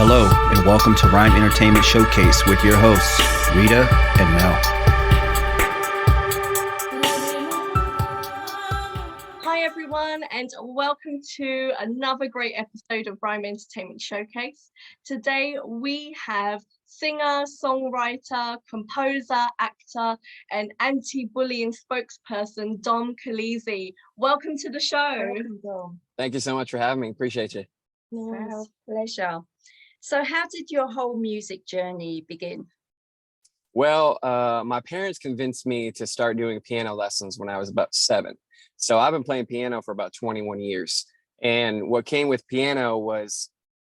Hello, and welcome to RIME Entertainment Showcase with your hosts, Rita and Mel. Hi everyone, and welcome to another great episode of RIME Entertainment Showcase. Today we have singer, songwriter, composer, actor, and anti-bullying spokesperson, Dom Colizzi. Welcome to the show. Welcome, Dom. Thank you so much for having me. Appreciate you. Yes. Pleasure. So how did your whole music journey begin? Well, my parents convinced me to start doing piano lessons when I was about 7. So I've been playing piano for about 21 years. And what came with piano was,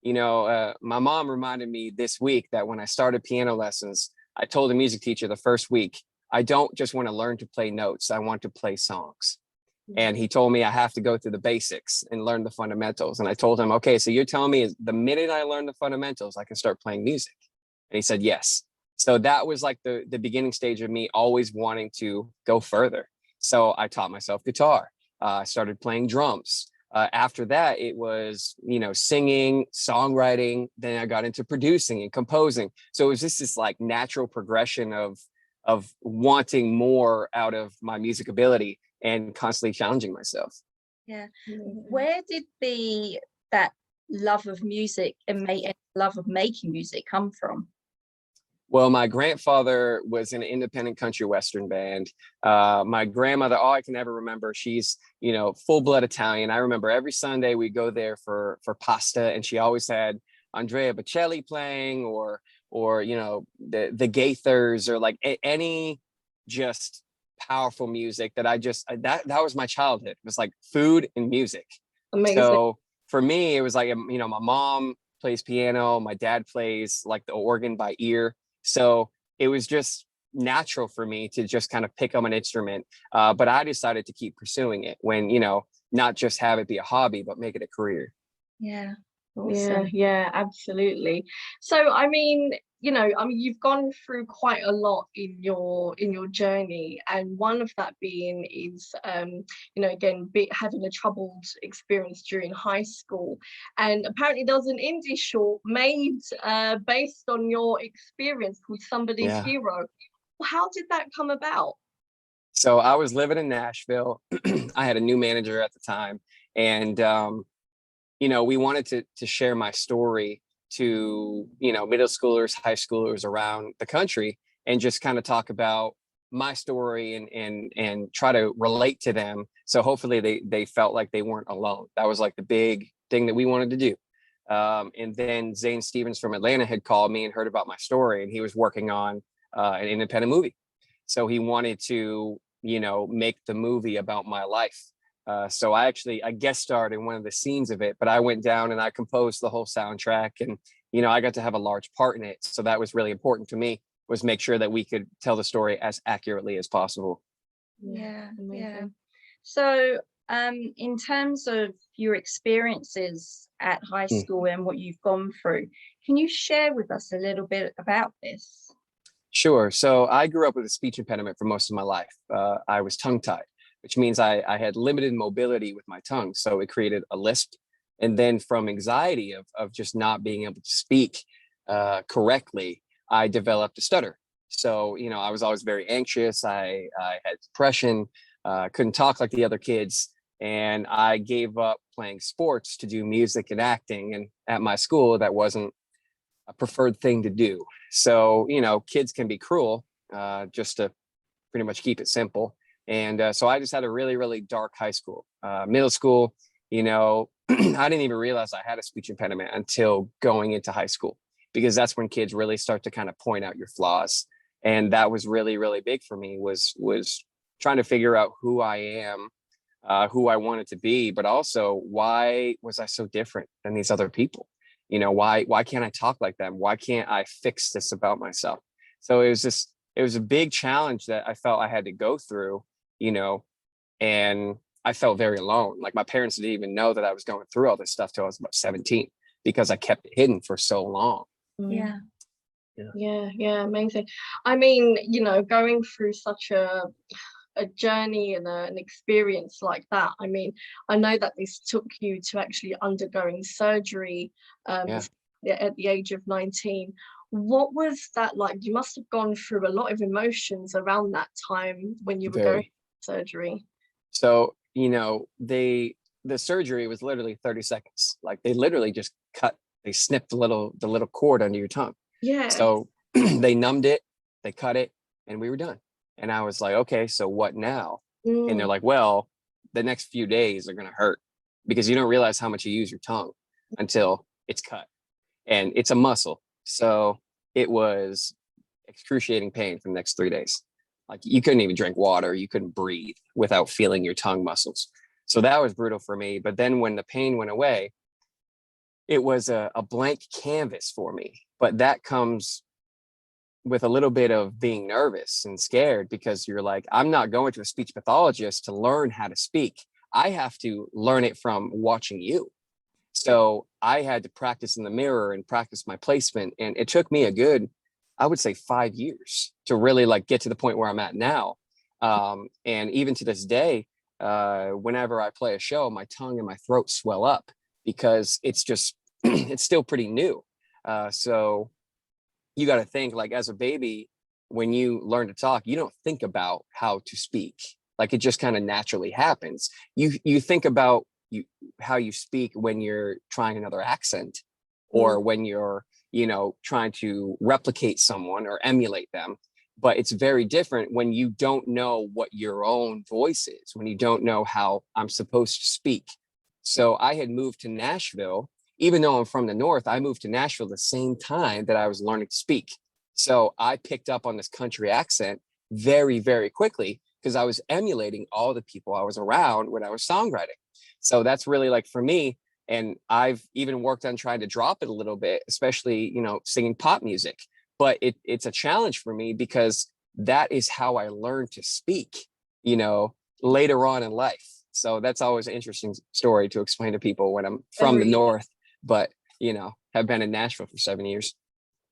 my mom reminded me this week that when I started piano lessons, I told the music teacher the first week, I don't just want to learn to play notes, I want to play songs. And he told me I have to go through the basics and learn the fundamentals. And I told him, okay, so you're telling me the minute I learn the fundamentals, I can start playing music. And he said, yes. So that was like the beginning stage of me always wanting to go further. So I taught myself guitar. I started playing drums. After that, it was, singing, songwriting. Then I got into producing and composing. So it was just this like natural progression of wanting more out of my music ability and constantly challenging myself. Yeah. Where did that love of music and love of making music come from? Well, my grandfather was in an independent country western band. My grandmother, all I can ever remember, she's, full-blood Italian. I remember every Sunday we'd go there for pasta, and she always had Andrea Bocelli playing or the Gaithers or like any just powerful music that that was my childhood. It was like food and music. Amazing. So for me, it was like, my mom plays piano, my dad plays like the organ by ear. So it was just natural for me to just kind of pick up an instrument. But I decided to keep pursuing it when, not just have it be a hobby, but make it a career. Yeah. Awesome. Yeah, absolutely. So, you've gone through quite a lot in your journey, and one of that being is, having a troubled experience during high school. And apparently, there was an indie short made based on your experience called Somebody's Hero. How did that come about? So I was living in Nashville. I had a new manager at the time, and we wanted to share my story to, middle schoolers, high schoolers around the country, and just kind of talk about my story and try to relate to them. So hopefully they felt like they weren't alone. That was like the big thing that we wanted to do. And then Zane Stephens from Atlanta had called me and heard about my story, and he was working on an independent movie. So he wanted to, make the movie about my life. So I guest starred in one of the scenes of it, but I went down and I composed the whole soundtrack, and, I got to have a large part in it. So that was really important to me, was make sure that we could tell the story as accurately as possible. Yeah. So in terms of your experiences at high school and what you've gone through, can you share with us a little bit about this? Sure. So I grew up with a speech impediment for most of my life. I was tongue-tied, which means I had limited mobility with my tongue. So it created a lisp. And then from anxiety of just not being able to speak correctly, I developed a stutter. So, I was always very anxious. I had depression, couldn't talk like the other kids. And I gave up playing sports to do music and acting. And at my school, that wasn't a preferred thing to do. So, kids can be cruel, just to pretty much keep it simple. And so I just had a really, really dark high school. Middle school, I didn't even realize I had a speech impediment until going into high school, because that's when kids really start to kind of point out your flaws. And that was really, really big for me, was trying to figure out who I am, who I wanted to be, but also why was I so different than these other people? Why can't I talk like them? Why can't I fix this about myself? So it was a big challenge that I felt I had to go through, and I felt very alone. Like my parents didn't even know that I was going through all this stuff till I was about 17, because I kept it hidden for so long. Yeah. Yeah, amazing. Going through such a journey and an experience like that, I know that this took you to actually undergoing surgery at the age of 19. What was that like? You must have gone through a lot of emotions around that time when you were going through surgery. So, the surgery was literally 30 seconds. Like they literally just they snipped the little cord under your tongue. Yeah. So they numbed it, they cut it, and we were done. And I was like, okay, so what now? And they're like, well, the next few days are gonna hurt because you don't realize how much you use your tongue until it's cut. And it's a muscle. So it was excruciating pain for the next 3 days. Like you couldn't even drink water, you couldn't breathe without feeling your tongue muscles. So that was brutal for me. But then when the pain went away, it was a blank canvas for me. But that comes with a little bit of being nervous and scared because you're like, I'm not going to a speech pathologist to learn how to speak. I have to learn it from watching you. So I had to practice in the mirror and practice my placement. And it took me a good, I would say 5 years to really like get to the point where I'm at now. And even to this day, whenever I play a show, my tongue and my throat swell up because it's just, it's still pretty new. So you got to think like as a baby, when you learn to talk, you don't think about how to speak. Like it just kind of naturally happens. You think about how you speak when you're trying another accent or when you're, trying to replicate someone or emulate them. But it's very different when you don't know what your own voice is, when you don't know how I'm supposed to speak. So I had moved to Nashville. Even though I'm from the North, I moved to Nashville the same time that I was learning to speak. So I picked up on this country accent very, very quickly because I was emulating all the people I was around when I was songwriting. So that's really like for me. And I've even worked on trying to drop it a little bit, especially, singing pop music. But it's a challenge for me because that is how I learned to speak, later on in life. So that's always an interesting story to explain to people when I'm from the North, but, have been in Nashville for 7 years.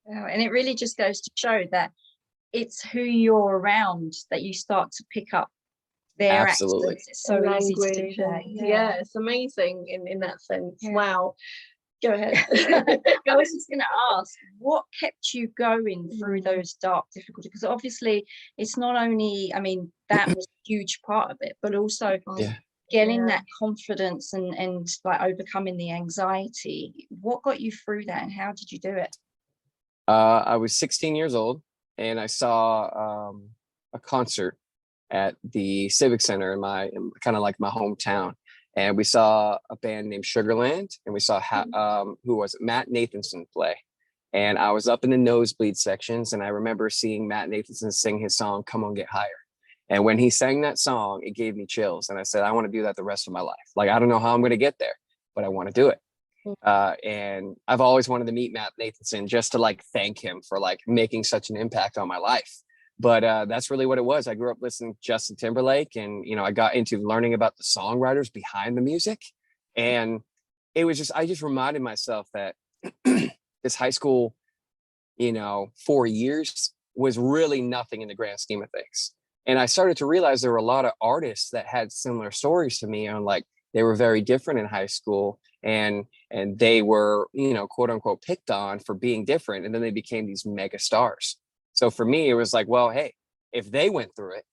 Wow. And it really just goes to show that it's who you're around that you start to pick up their Absolutely. accents. It's so easy to do that. Yeah, it's amazing in that sense. Yeah. Wow. Go ahead. I was just going to ask, what kept you going through those dark difficulties? Because obviously it's not only, that was a huge part of it, but also getting that confidence and like overcoming the anxiety. What got you through that and how did you do it? I was 16 years old and I saw a concert at the Civic Center in kind of like my hometown. And we saw a band named Sugarland, and we saw who was it? Matt Nathanson play. And I was up in the nosebleed sections, and I remember seeing Matt Nathanson sing his song, "Come On Get Higher." And when he sang that song, it gave me chills. And I said, I want to do that the rest of my life. Like, I don't know how I'm going to get there, but I want to do it. And I've always wanted to meet Matt Nathanson just to like thank him for like making such an impact on my life. But that's really what it was. I grew up listening to Justin Timberlake, and I got into learning about the songwriters behind the music. And it was just, I just reminded myself that this high school, 4 years was really nothing in the grand scheme of things. And I started to realize there were a lot of artists that had similar stories to me on like, they were very different in high school and they were, quote unquote, picked on for being different. And then they became these mega stars. So for me, it was like, well, hey, if they went through it,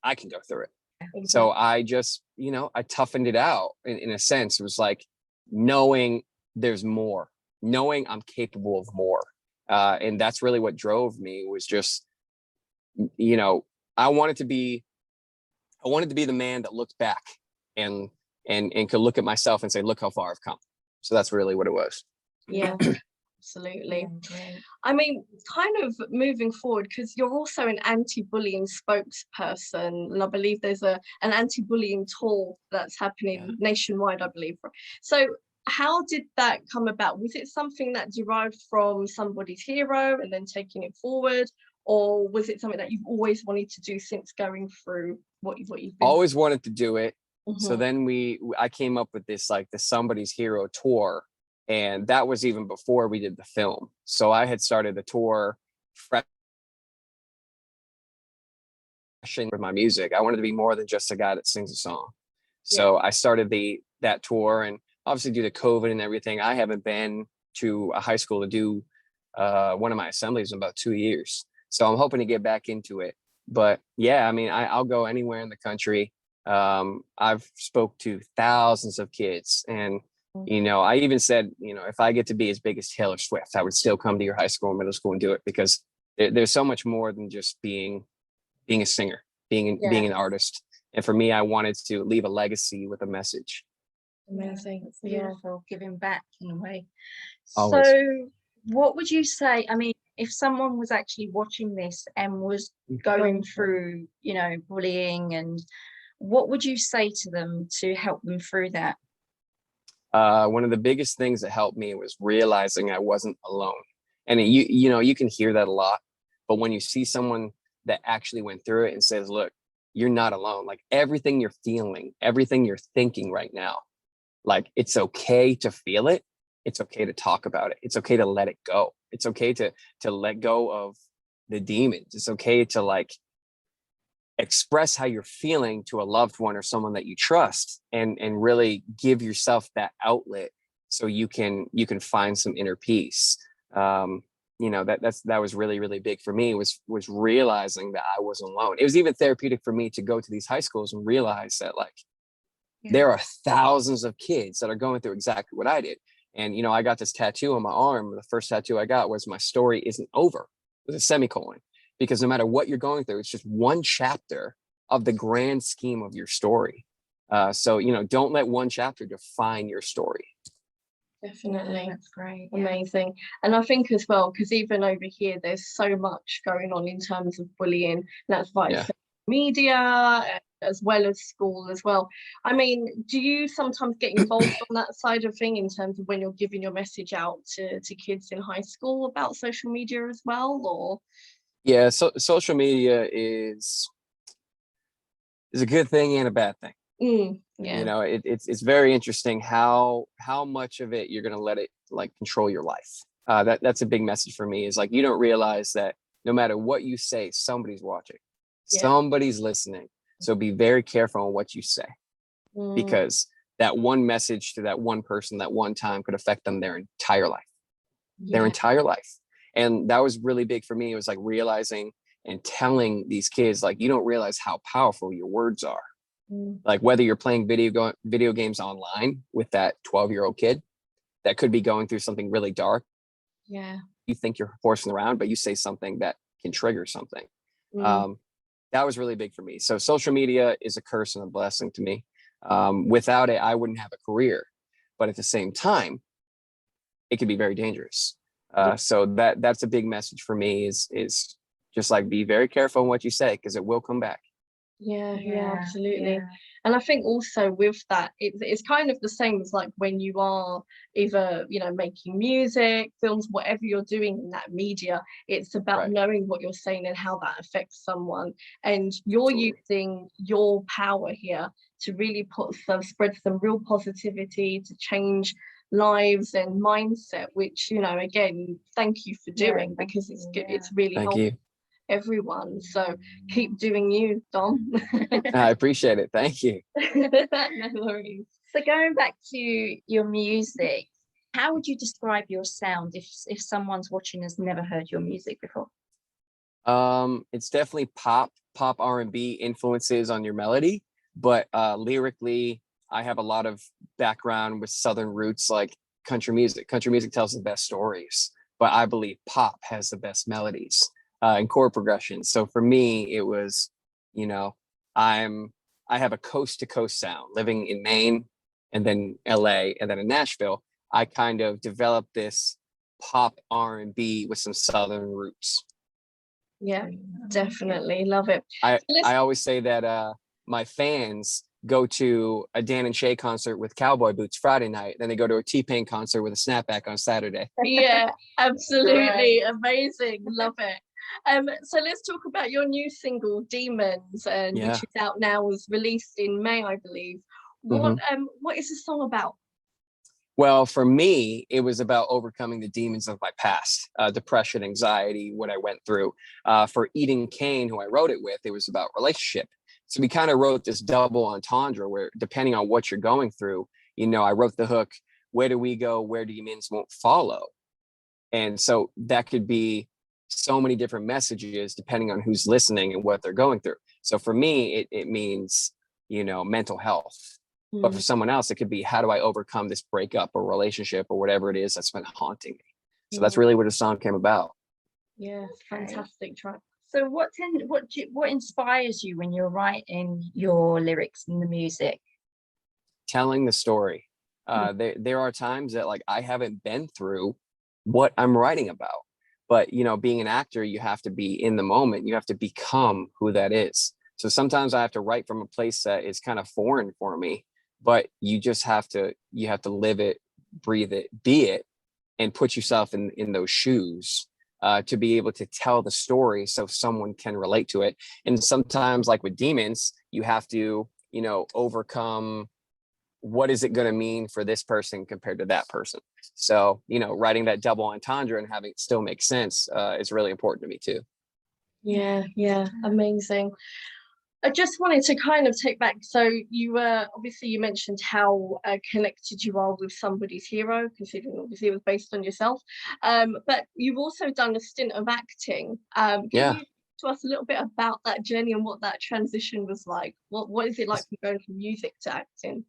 I can go through it. Mm-hmm. So I just, I toughened it out in a sense. It was like knowing there's more, knowing I'm capable of more. And that's really what drove me was just, I wanted to be the man that looked back and could look at myself and say, look how far I've come. So that's really what it was. Yeah. Absolutely. Kind of moving forward, because you're also an anti-bullying spokesperson, and I believe there's an anti-bullying tour that's happening nationwide, I believe. So how did that come about? Was it something that derived from somebody's hero and then taking it forward, or was it something that you've always wanted to do since going through what you've been always wanted to do it? Mm-hmm. So then I came up with this like the Somebody's Hero tour. And that was even before we did the film. So I had started the tour fresh with my music. I wanted to be more than just a guy that sings a song. So I started that tour, and obviously due to COVID and everything, I haven't been to a high school to do one of my assemblies in about 2 years. So I'm hoping to get back into it. But yeah, I mean, I'll go anywhere in the country. I've spoke to thousands of kids, and I even said, if I get to be as big as Taylor Swift, I would still come to your high school and middle school and do it, because there's so much more than just being a singer, being an artist. And for me, I wanted to leave a legacy with a message. Amazing. It's beautiful, giving back in a way. Always. So what would you say, I mean, if someone was actually watching this and was going through, bullying, and what would you say to them to help them through that? One of the biggest things that helped me was realizing I wasn't alone. And you can hear that a lot, but when you see someone that actually went through it and says, look, you're not alone. Like, everything you're feeling, everything you're thinking right now, like, it's okay to feel it. It's okay to talk about it. It's okay to let it go. It's okay to let go of the demons. It's okay to, like, express how you're feeling to a loved one or someone that you trust, and really give yourself that outlet so you can find some inner peace. That was really, really big for me, was realizing that I wasn't alone. It was even therapeutic for me to go to these high schools and realize that, like, there are thousands of kids that are going through exactly what I did. And, I got this tattoo on my arm. The first tattoo I got was, my story isn't over, with a semicolon, because no matter what you're going through, it's just one chapter of the grand scheme of your story. So, don't let one chapter define your story. Definitely. That's great. Amazing. And I think as well, because even over here, there's so much going on in terms of bullying, and that's via social media, as well as school as well. I mean, do you sometimes get involved on that side of thing, in terms of when you're giving your message out to kids in high school about social media as well, or? Yeah, so social media is a good thing and a bad thing. Yeah. It's very interesting how much of it you're going to let it, like, control your life. That's a big message for me, is, like, you don't realize that no matter what you say, somebody's watching, somebody's listening. So be very careful on what you say, because that one message to that one person that one time could affect them their entire life. And that was really big for me. It was like realizing and telling these kids, like, you don't realize how powerful your words are. Like, whether you're playing video games online with that 12-year-old kid that could be going through something really dark. Yeah. You think you're horsing around, but you say something that can trigger something. That was really big for me. So social media is a curse and a blessing to me. Without it, I wouldn't have a career. But at the same time, it can be very dangerous. So that's a big message for me, is just, like, be very careful on what you say, because it will come back. Yeah, absolutely. And I think also with that, it's kind of the same as, like, when you are either, making music, films, whatever you're doing in that media, it's about knowing what you're saying and how that affects someone. And you're using your power here to really spread some real positivity, to change lives and mindset, which, again, thank you for doing, because it's good. It's really helpful. Everyone, so keep doing you, Dom. I appreciate it. Thank you. No worries. So going back to your music, how would you describe your sound if someone's watching has never heard your music before? It's definitely pop R&B influences on your melody, but lyrically, I have a lot of background with Southern roots, like country music. Country music tells the best stories, but I believe pop has the best melodies. And chord progression. So for me, it was, I have a coast to coast sound, living in Maine and then LA and then in Nashville. I kind of developed this pop R&B with some Southern roots. Yeah, definitely love it. I always say that my fans go to a Dan and Shay concert with cowboy boots Friday night, then they go to a T-Pain concert with a snapback on Saturday. Yeah, absolutely. Amazing. Love it. So let's talk about your new single, Demons, which is out now, was released in May, I believe. What is the song about? Well, for me, it was about overcoming the demons of my past, depression, anxiety, what I went through. For Eden Kane, who I wrote it with, it was about relationship. So we kind of wrote this double entendre where, depending on what you're going through, I wrote the hook, where do we go where demons won't follow? And so that could be so many different messages depending on who's listening and what they're going through. So for me, it means, mental health. But for someone else, it could be, how do I overcome this breakup or relationship or whatever it is that's been haunting me? So that's really where the song came about. Yeah, fantastic track. So what inspires you when you're writing your lyrics and the music? Telling the story. There are times that like I haven't been through what I'm writing about, but being an actor, you have to be in the moment. You have to become who that is. So sometimes I have to write from a place that is kind of foreign for me, but you have to live it, breathe it, be it, and put yourself in those shoes to be able to tell the story so someone can relate to it. And sometimes, like with demons, you have to overcome, what is it going to mean for this person compared to that person? So, writing that double entendre and having it still make sense is really important to me too. Yeah, amazing. I just wanted to kind of take back, so you mentioned how connected you are with somebody's hero, considering obviously it was based on yourself, but you've also done a stint of acting. Can you talk to us a little bit about that journey and what that transition was like? What is it like from going from music to acting?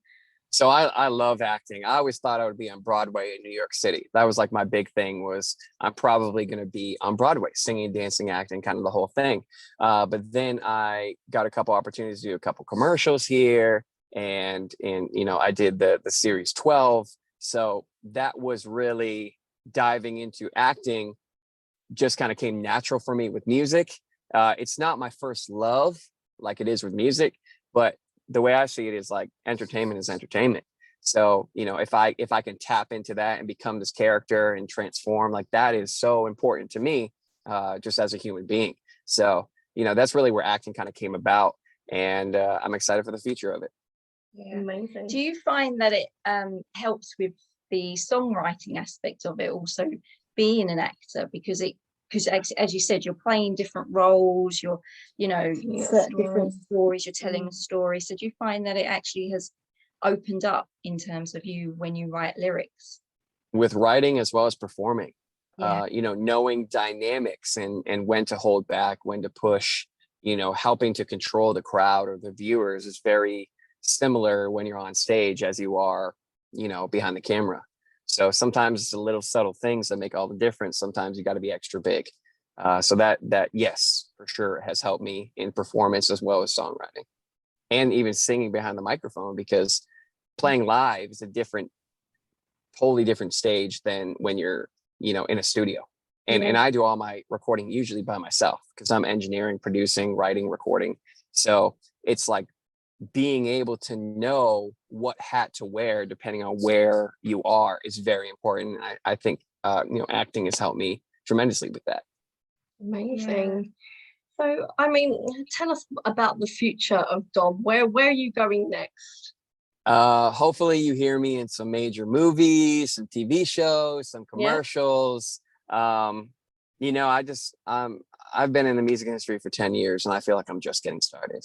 So I love acting. I always thought I would be on Broadway in New York City. That was like my big thing, was I'm probably going to be on Broadway, singing, dancing, acting, kind of the whole thing. But then I got a couple opportunities to do a couple commercials here, and I did the series 12. So that was really diving into acting, just kind of came natural for me with music. It's not my first love like it is with music, but the way I see it is like entertainment is entertainment. So, if I can tap into that and become this character and transform, like that is so important to me, just as a human being. So, that's really where acting kind of came about, and I'm excited for the future of it. Yeah. Amazing. Do you find that it helps with the songwriting aspect of it, also being an actor, because as you said, you're playing different roles, you're different stories, you're telling a story. So do you find that it actually has opened up in terms of you when you write lyrics? With writing as well as performing, knowing dynamics and when to hold back, when to push, helping to control the crowd or the viewers is very similar when you're on stage as you are, behind the camera. So sometimes it's the little subtle things that make all the difference. Sometimes you got to be extra big. So that yes, for sure has helped me in performance as well as songwriting, and even singing behind the microphone, because playing live is a totally different stage than when you're, in a studio. And I do all my recording usually by myself, because I'm engineering, producing, writing, recording. So it's like being able to know what hat to wear depending on where you are is very important. I think acting has helped me tremendously with that. Amazing. So tell us about the future of Dom. Where are you going next? Hopefully you hear me in some major movies, some TV shows, some commercials. I've been in the music industry for 10 years and I feel like I'm just getting started.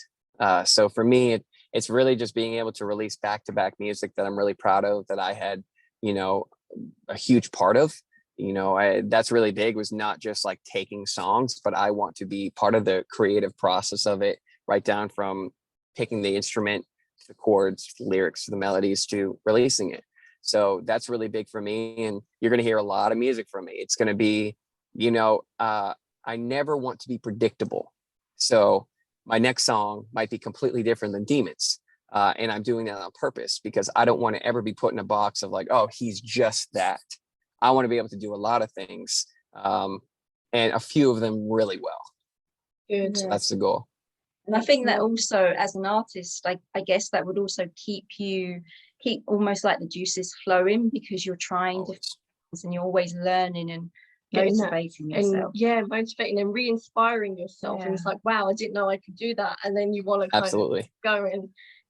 So for me, it's really just being able to release back-to-back music that I'm really proud of, that I had, a huge part of. That's really big, was not just like taking songs, but I want to be part of the creative process of it, right down from picking the instrument, to the chords, the lyrics, to the melodies, to releasing it. So that's really big for me. And you're going to hear a lot of music from me. It's going to be, I never want to be predictable. So my next song might be completely different than Demons. And I'm doing that on purpose, because I don't want to ever be put in a box of like, oh, he's just that. I want to be able to do a lot of things, and a few of them really well. Good. So that's the goal. And I think that also, as an artist, I guess that would also keep almost like the juices flowing, because you're trying different things and you're always learning and motivating yourself. And motivating and re-inspiring yourself. And it's like, wow, I didn't know I could do that. And then you want to kind of go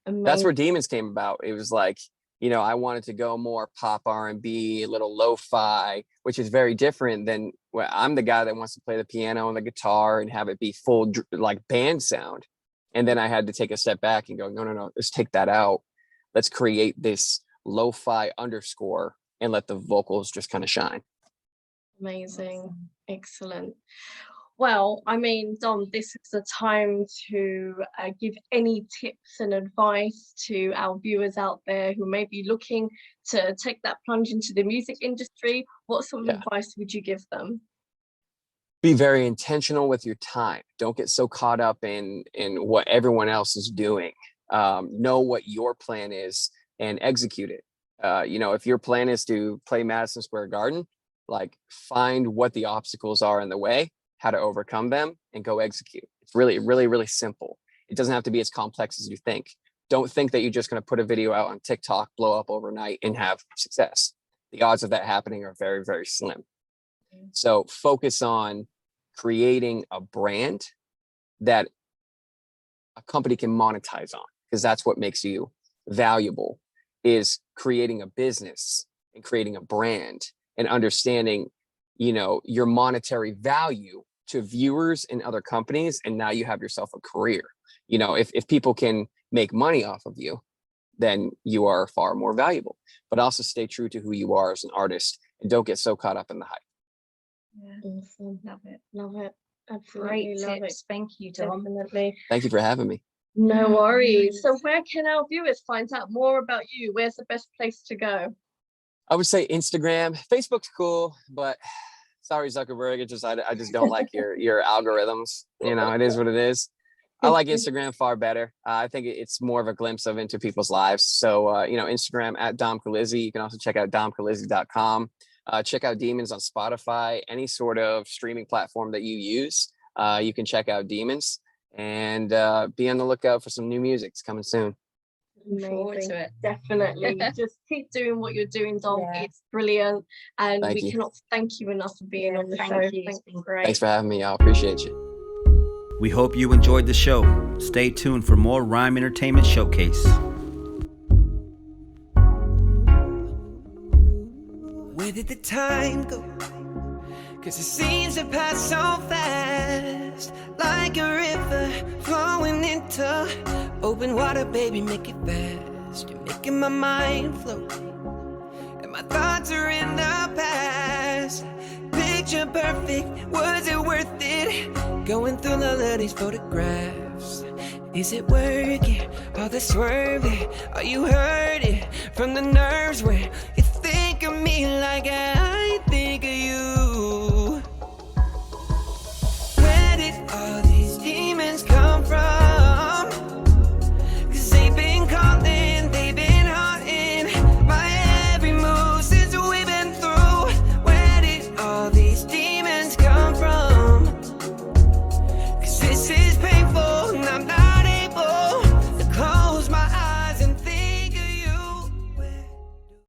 and that's where Demons came about. It was like, I wanted to go more pop R&B, a little lo-fi, which is very different than, well, I'm the guy that wants to play the piano and the guitar and have it be full like band sound. And then I had to take a step back and go, no, let's take that out. Let's create this lo-fi underscore and let the vocals just kind of shine. Amazing. Excellent. Well, I mean, Dom, this is the time to give any tips and advice to our viewers out there who may be looking to take that plunge into the music industry. What sort of advice would you give them? Be very intentional with your time. Don't get so caught up in what everyone else is doing. Know what your plan is and execute it. You know, if your plan is to play Madison Square Garden, like find what the obstacles are in the way, how to overcome them, and go execute. It's really, really, really simple. It doesn't have to be as complex as you think. Don't think that you're just going to put a video out on TikTok, blow up overnight, and have success. The odds of that happening are very, very slim. So focus on creating a brand that a company can monetize on, because that's what makes you valuable, is creating a business and creating a brand and understanding, you know, your monetary value to viewers and other companies. And now you have yourself a career. You know, if people can make money off of you, then you are far more valuable. But also stay true to who you are as an artist and don't get so caught up in the hype. Yeah. Awesome. Love it. Love it. Absolutely. Great love tips. it. Thank you, Dom. Definitely. Thank you for having me. No worries. So where can our viewers find out more about you? Where's the best place to go? I would say Instagram. Facebook's cool, but sorry, Zuckerberg. I just don't like your algorithms. You know, it is what it is. I like Instagram far better. I think it's more of a glimpse into people's lives. So, you know, Instagram at Dom Colizzi. You can also check out domcolizzi.com. Check out Demons on Spotify, any sort of streaming platform that you use. You can check out Demons, and be on the lookout for some new music. It's coming soon. Amazing. Forward to it. Definitely. Just keep doing what you're doing, Dom. It's brilliant. And Thank we you. cannot thank you enough for being on the show. Thank you. It's been great. Thanks for having me. I appreciate you. We hope you enjoyed the show. Stay tuned for more Rhyme Entertainment Showcase. Where did the time go? Cause it seems to pass so fast, like a river flowing into open water, baby, make it fast. You're making my mind float, and my thoughts are in the past. Picture perfect, was it worth it? Going through all of these photographs. Is it working? All the swerving? Are you hurting from the nerves where you think of me like I